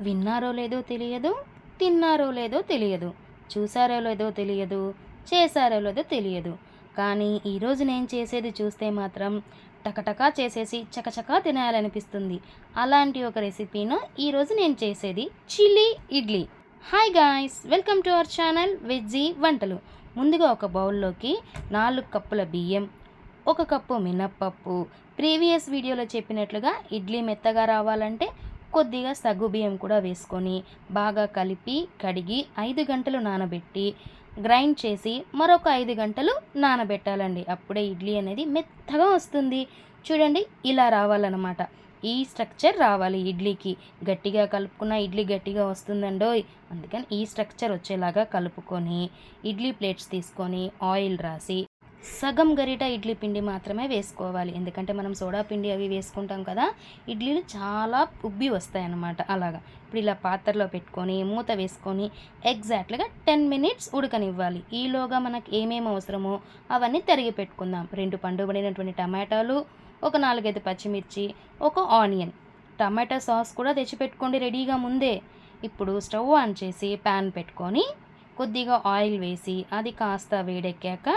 విన్నారో లేదో తెలియదు, తిన్నారో లేదో తెలియదు, చూసారో లేదో తెలియదు, చేశారో లేదో తెలియదు. కానీ ఈరోజు నేను చేసేది చూస్తే మాత్రం టకటకా చేసేసి చకచకా తినేయాలనిపిస్తుంది. అలాంటి ఒక రెసిపీను ఈరోజు నేను చేసేది chilli idli. Hi guys, welcome to our channel veggie వంటలు. ముందుగా ఒక బౌల్లోకి 4 కప్పుల బియ్యం, 1 కప్పు మినప్పప్పు, ప్రీవియస్ వీడియోలో చెప్పినట్లుగా ఇడ్లీ మెత్తగా రావాలంటే కొద్దిగా సగ్గుబియ్యం కూడా వేసుకొని బాగా కలిపి కడిగి 5 గంటలు నానబెట్టి గ్రైండ్ చేసి మరొక 5 గంటలు నానబెట్టాలండి. అప్పుడే ఇడ్లీ అనేది మెత్తగా వస్తుంది. చూడండి, ఇలా రావాలన్నమాట. ఈ స్ట్రక్చర్ రావాలి ఇడ్లీకి. గట్టిగా కలుపుకున్న ఇడ్లీ గట్టిగా వస్తుందండోయ్. అందుకని ఈ స్ట్రక్చర్ వచ్చేలాగా కలుపుకొని ఇడ్లీ ప్లేట్స్ తీసుకొని ఆయిల్ రాసి సగం గరిట ఇడ్లీ పిండి మాత్రమే వేసుకోవాలి. ఎందుకంటే మనం సోడా పిండి అవి వేసుకుంటాం కదా, ఇడ్లీలు చాలా ఉబ్బి వస్తాయి అన్నమాట. అలాగా ఇప్పుడు ఇలా పాత్రలో పెట్టుకొని మూత వేసుకొని ఎగ్జాక్ట్గా 10 మినిట్స్ ఉడకనివ్వాలి. ఈలోగా మనకు ఏమేమి అవసరమో అవన్నీ తరిగి పెట్టుకుందాం. 2 పండుబడినటువంటి టమాటాలు, ఒక 4-5 పచ్చిమిర్చి, ఒక ఆనియన్. టమాటా సాస్ కూడా తెచ్చిపెట్టుకోండి రెడీగా ముందే. ఇప్పుడు స్టవ్ ఆన్ చేసి ప్యాన్ పెట్టుకొని కొద్దిగా ఆయిల్ వేసి అది కాస్త వేడెక్కాక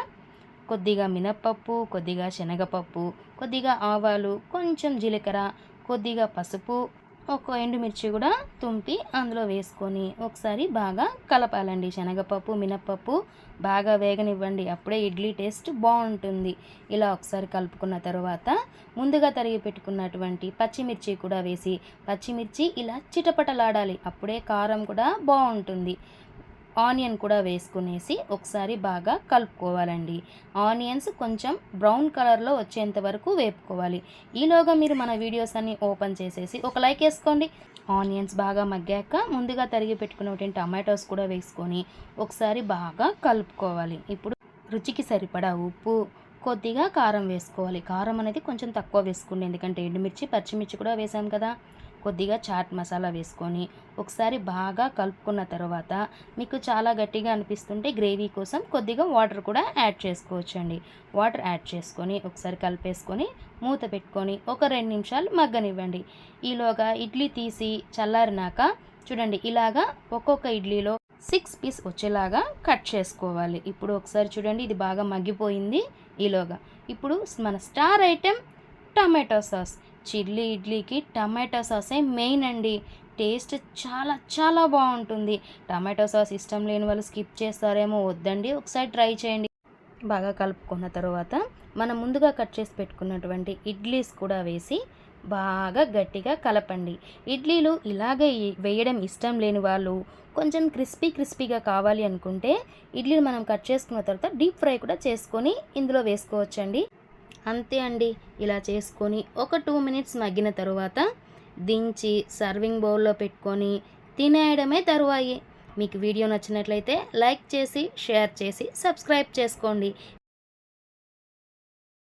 కొద్దిగా మినప్పప్పు, కొద్దిగా శనగపప్పు, కొద్దిగా ఆవాలు, కొంచెం జీలకర్ర, కొద్దిగా పసుపు, ఒక ఎండుమిర్చి కూడా తుంపి అందులో వేసుకొని ఒకసారి బాగా కలపాలండి. శనగపప్పు, మినప్పప్పు బాగా వేగనివ్వండి. అప్పుడే ఇడ్లీ టేస్ట్ బాగుంటుంది. ఇలా ఒకసారి కలుపుకున్న తర్వాత ముందుగా తరిగి పెట్టుకున్నటువంటి పచ్చిమిర్చి కూడా వేసి పచ్చిమిర్చి ఇలా చిటపటలాడాలి. అప్పుడే కారం కూడా బాగుంటుంది. ఆనియన్ కూడా వేసుకునేసి ఒకసారి బాగా కలుపుకోవాలండి. ఆనియన్స్ కొంచెం బ్రౌన్ కలర్లో వచ్చేంత వరకు వేపుకోవాలి. ఈలోగా మీరు మన వీడియోస్ అన్ని ఓపెన్ చేసేసి ఒక లైక్ వేసుకోండి. ఆనియన్స్ బాగా మగ్గాక ముందుగా తరిగి పెట్టుకున్నటువంటి టమాటోస్ కూడా వేసుకొని ఒకసారి బాగా కలుపుకోవాలి. ఇప్పుడు రుచికి సరిపడా ఉప్పు, కొద్దిగా కారం వేసుకోవాలి. కారం అనేది కొంచెం తక్కువ వేసుకోండి, ఎందుకంటే ఎండుమిర్చి, పచ్చిమిర్చి కూడా వేసాం కదా. కొద్దిగా చాట్ మసాలా వేసుకొని ఒకసారి బాగా కలుపుకున్న తర్వాత మీకు చాలా గట్టిగా అనిపిస్తుంటే గ్రేవీ కోసం కొద్దిగా వాటర్ కూడా యాడ్ చేసుకోవచ్చండి. వాటర్ యాడ్ చేసుకొని ఒకసారి కలిపేసుకొని మూత పెట్టుకొని ఒక 2 నిమిషాలు మగ్గనివ్వండి. ఈలోగా ఇడ్లీ తీసి చల్లారినాక చూడండి, ఇలాగా ఒక్కొక్క ఇడ్లీలో 6 పీస్ వచ్చేలాగా కట్ చేసుకోవాలి. ఇప్పుడు ఒకసారి చూడండి, ఇది బాగా మగ్గిపోయింది. ఈలోగా ఇప్పుడు మన star item tomato sauce. Chilli ఇడ్లీకి టమాటో సాసే మెయిన్ అండి. టేస్ట్ చాలా చాలా బాగుంటుంది. టమాటో సాస్ ఇష్టం లేని వాళ్ళు స్కిప్ చేస్తారేమో, వద్దండి, ఒకసారి ట్రై చేయండి. బాగా కలుపుకున్న తర్వాత మనం ముందుగా కట్ చేసి పెట్టుకున్నటువంటి ఇడ్లీస్ కూడా వేసి బాగా గట్టిగా కలపండి. ఇడ్లీలు ఇలాగే వేయడం ఇష్టం లేని వాళ్ళు కొంచెం క్రిస్పీగా కావాలి అనుకుంటే ఇడ్లీలు మనం కట్ చేసుకున్న తర్వాత డీప్ ఫ్రై కూడా చేసుకొని ఇందులో వేసుకోవచ్చండి. అంతే అండి. ఇలా చేసుకొని ఒక 2 మినిట్స్ మగ్గిన తరువాత దించి సర్వింగ్ బౌల్లో పెట్టుకొని తినేయడమే తరువాయి. మీకు వీడియో నచ్చినట్లయితే లైక్ చేసి, షేర్ చేసి, సబ్స్క్రైబ్ చేసుకోండి.